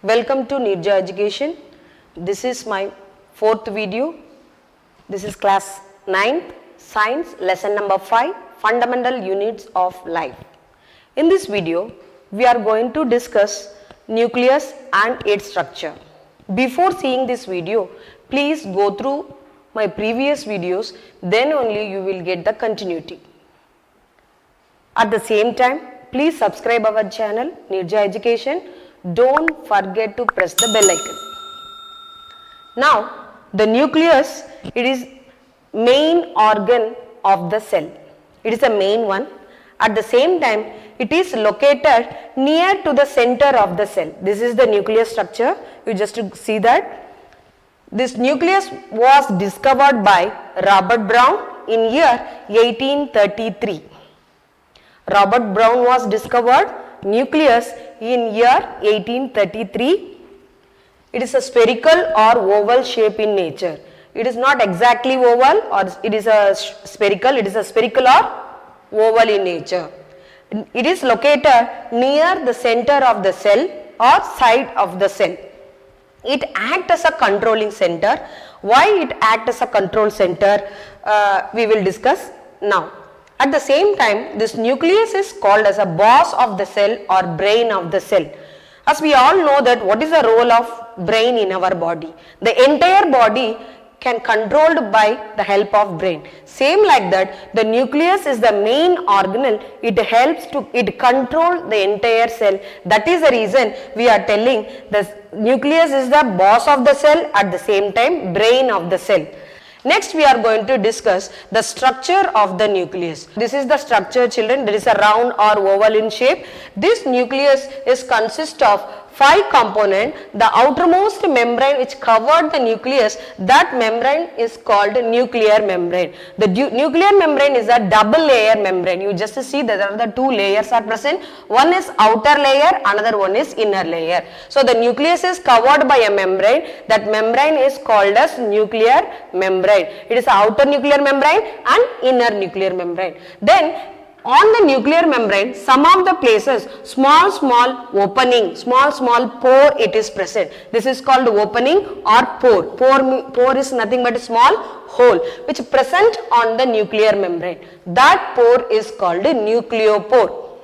Welcome to Nirja Education. This is my fourth video. This is class 9th science lesson number 5 fundamental units of life. In this video we are going to discuss nucleus and its structure. Before seeing this video, please go through my previous videos, then only you will get the continuity. At the same time, please subscribe our channel Nirja Education. Don't forget to press the bell icon. Now, the nucleus, it is main organ of the cell. It is the main one. At the same time, it is located near to the center of the cell. This is the nucleus structure. You just see that. This nucleus was discovered by Robert Brown in year 1833. Robert Brown was discovered nucleus in year 1833. It is a spherical or oval shape in nature. It is not exactly oval or it is a spherical. It is a spherical or oval in nature. It is located near the center of the cell or side of the cell. It acts as a controlling center. Why it acts as a control center, we will discuss now. At the same time, this nucleus is called as a boss of the cell or brain of the cell. As we all know that what is the role of brain in our body? The entire body can controlled by the help of brain. Same like that, the nucleus is the main organelle. It control the entire cell. That is the reason we are telling the nucleus is the boss of the cell, at the same time brain of the cell. Next we are going to discuss the structure of the nucleus. This is the structure, children. There is a round or oval in shape. This nucleus is consist of 5 components. The outermost membrane which covered the nucleus, that membrane is called nuclear membrane. The nuclear membrane is a double layer membrane. You just see that there are the 2 layers are present. One is outer layer, another one is inner layer. So the nucleus is covered by a membrane. That membrane is called as nuclear membrane. It is outer nuclear membrane and inner nuclear membrane. Then on the nuclear membrane, some of the places, small opening, small pore it is present. This is called opening or pore. Pore is nothing but a small hole which present on the nuclear membrane. That pore is called a nucleopore.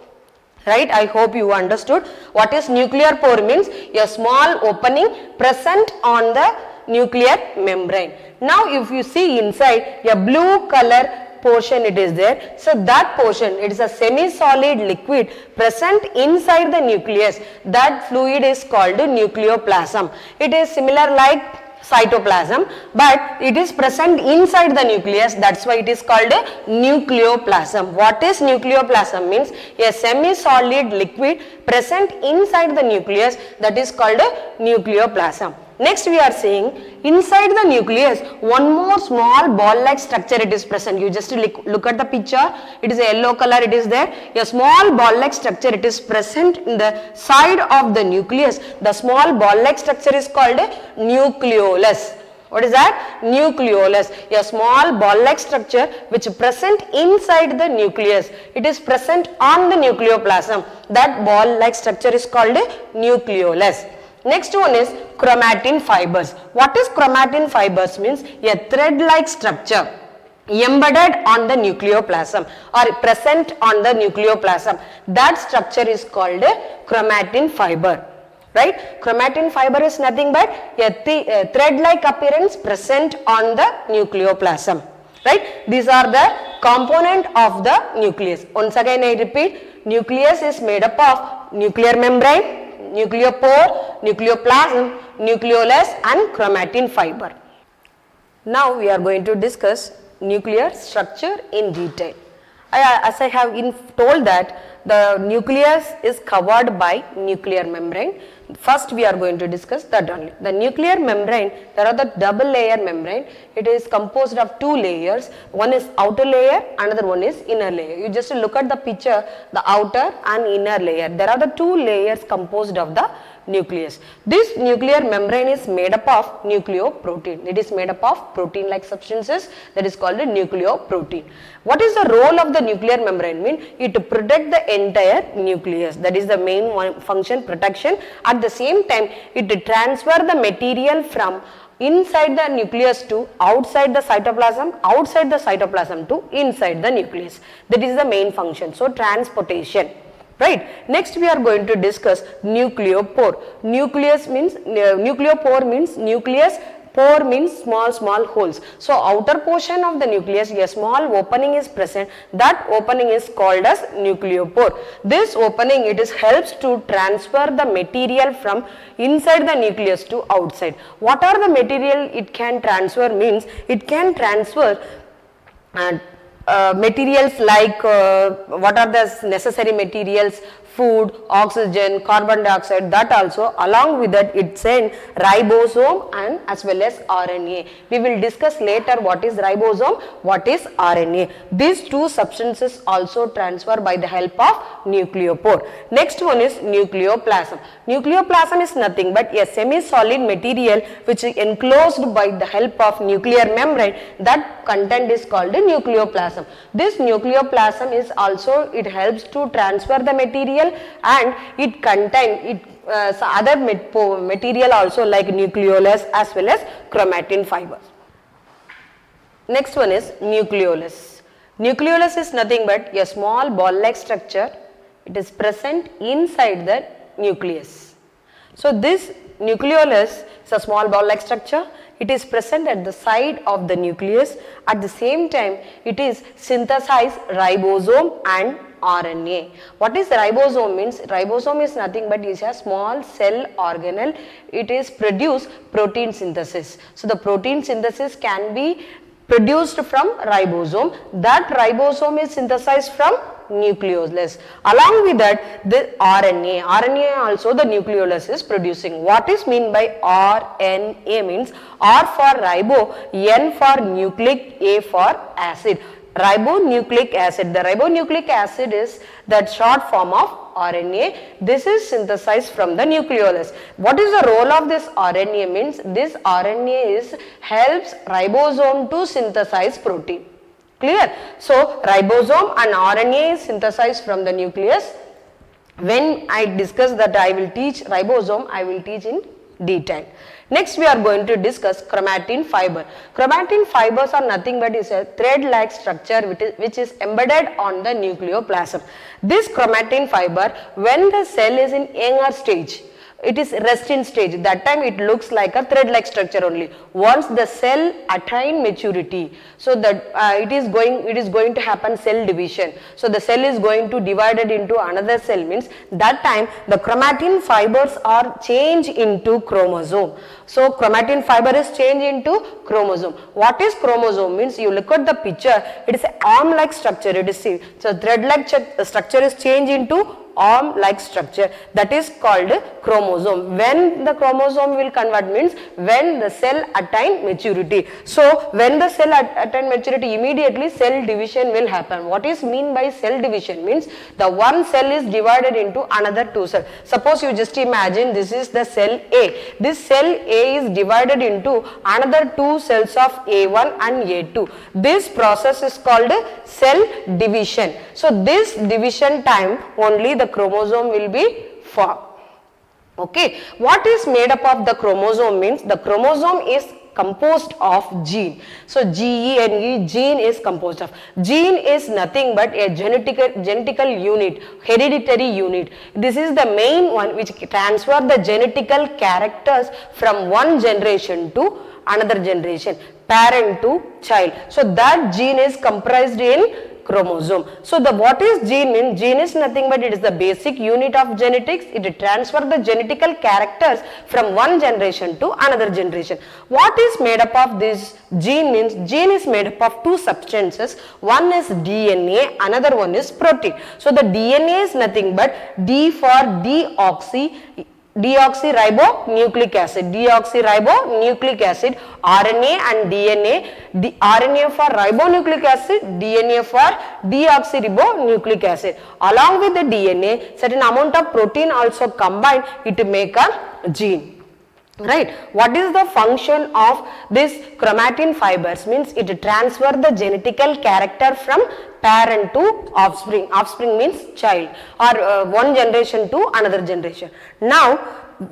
Right? I hope you understood. What is nuclear pore means? A small opening present on the nuclear membrane. Now if you see inside, a blue color portion it is there. So that portion, it is a semi-solid liquid present inside the nucleus. That fluid is called nucleoplasm. It is similar like cytoplasm, but it is present inside the nucleus. That's why it is called a nucleoplasm. What is nucleoplasm means? A semi-solid liquid present inside the nucleus, that is called a nucleoplasm. Next we are seeing inside the nucleus one more small ball like structure it is present. You just look at the picture, it is a yellow color, it is there. A small ball like structure it is present in the side of the nucleus. The small ball like structure is called a nucleolus. What is that? Nucleolus. A small ball like structure which present inside the nucleus. It is present on the nucleoplasm. That ball like structure is called a nucleolus. Next one is chromatin fibers. What is chromatin fibers means? A thread-like structure embedded on the nucleoplasm or present on the nucleoplasm. That structure is called a chromatin fiber. Right? Chromatin fiber is nothing but a thread-like appearance present on the nucleoplasm. Right? These are the component of the nucleus. Once again I repeat, nucleus is made up of nuclear membrane, nucleopore, nucleoplasm, nucleolus and chromatin fiber. Now we are going to discuss nuclear structure in detail. As I have told that the nucleus is covered by nuclear membrane. First we are going to discuss that only. The nuclear membrane, there are the double layer membrane. It is composed of 2 layers. One is outer layer, another one is inner layer. You just look at the picture, the outer and inner layer. There are the 2 layers composed of the nucleus. This nuclear membrane is made up of nucleoprotein. It is made up of protein like substances, that is called a nucleoprotein. What is the role of the nuclear membrane? Mean it to protect the entire nucleus. That is the main function, protection. At the same time, it to transfer the material from inside the nucleus to outside the cytoplasm, outside the cytoplasm to inside the nucleus. That is the main function. So transportation. Right. Next we are going to discuss nucleopore. Nucleopore means nucleus, pore means small holes. So outer portion of the nucleus, a small opening is present. That opening is called as nucleopore. This opening, it is helps to transfer the material from inside the nucleus to outside. What are the material it can transfer? Means it can transfer materials like what are the necessary materials? Food, oxygen, carbon dioxide, that also. Along with that, it sends ribosome and as well as RNA. We will discuss later what is ribosome, what is RNA. These two substances also transfer by the help of nucleopore. Next one is nucleoplasm. Nucleoplasm is nothing but a semi-solid material which is enclosed by the help of nuclear membrane. That content is called a nucleoplasm. This nucleoplasm is also, it helps to transfer the material and it contains other material also like nucleolus as well as chromatin fibers. Next one is nucleolus. Nucleolus is nothing but a small ball-like structure. It is present inside the nucleus. So this nucleolus is a small ball-like structure. It is present at the side of the nucleus. At the same time, it is synthesized ribosome and RNA. What is ribosome? Means ribosome is nothing but is a small cell organelle. It is produce protein synthesis. So the protein synthesis can be produced from ribosome. That ribosome is synthesized from nucleolus. Along with that, the RNA also the nucleolus is producing. What is mean by RNA? Means R for ribo, N for nucleic, A for acid. Ribonucleic acid. The ribonucleic acid is that short form of RNA. This is synthesized from the nucleolus. What is the role of this RNA? Means this RNA helps ribosome to synthesize protein. Clear? So ribosome and RNA is synthesized from the nucleus. When I discuss that I will teach ribosome, I will teach in detail. Next we are going to discuss chromatin fiber. Chromatin fibers are nothing but is a thread-like structure which is embedded on the nucleoplasm. This chromatin fiber, when the cell is in younger stage, it is resting stage. That time it looks like a thread-like structure only. Once the cell attain maturity, so that it is going to happen cell division. So the cell is going to divided into another cell. Means that time the chromatin fibers are changed into chromosome. So chromatin fiber is changed into chromosome. What is chromosome? Means you look at the picture. It is an arm-like structure. It is so thread-like structure is changed into arm-like structure, that is called chromosome. When the chromosome will convert means when the cell attain maturity. So when the cell attain maturity, immediately cell division will happen. What is mean by cell division? Means the one cell is divided into another two cells. Suppose you just imagine this is the cell A. This cell A is divided into another two cells of A1 and A2. This process is called cell division. So this division time only the chromosome will be formed. Okay. What is made up of the chromosome? Means the chromosome is composed of gene. So gene, gene is composed of. Gene is nothing but a genetical unit, hereditary unit. This is the main one which transfer the genetical characters from one generation to another generation, parent to child. So that gene is comprised in chromosome. So the what is gene means? Gene is nothing but it is the basic unit of genetics. It transfers the genetical characters from one generation to another generation. What is made up of this gene? Means gene is made up of two substances. One is DNA, another one is protein. So the DNA is nothing but D for deoxy deoxyribonucleic acid, deoxyribonucleic acid, RNA and DNA, the RNA for ribonucleic acid, DNA for deoxyribonucleic acid. Along with the DNA, certain amount of protein also combined, it make a gene. Right. What is the function of this chromatin fibers? Means it transfer the genetical character from parent to offspring. Offspring means child, or one generation to another generation. Now,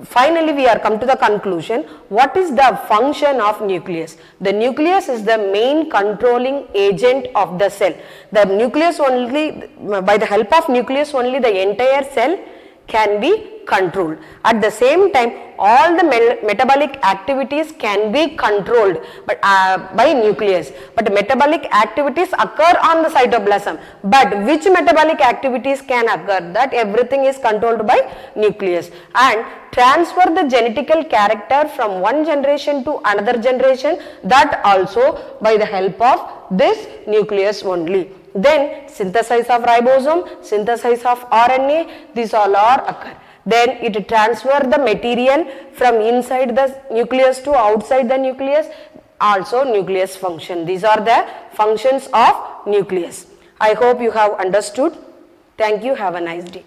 finally we are come to the conclusion. What is the function of nucleus? The nucleus is the main controlling agent of the cell. The nucleus only, by the help of nucleus only, the entire cell can be controlled. At the same time, all the metabolic activities can be controlled by nucleus. But metabolic activities occur on the cytoplasm. But which metabolic activities can occur? That everything is controlled by nucleus. And transfer the genetical character from one generation to another generation, that also by the help of this nucleus only. Then synthesis of ribosome, synthesis of RNA, these all are occur. Then it transfer the material from inside the nucleus to outside the nucleus, also nucleus function. These are the functions of nucleus. I hope you have understood. Thank you. Have a nice day.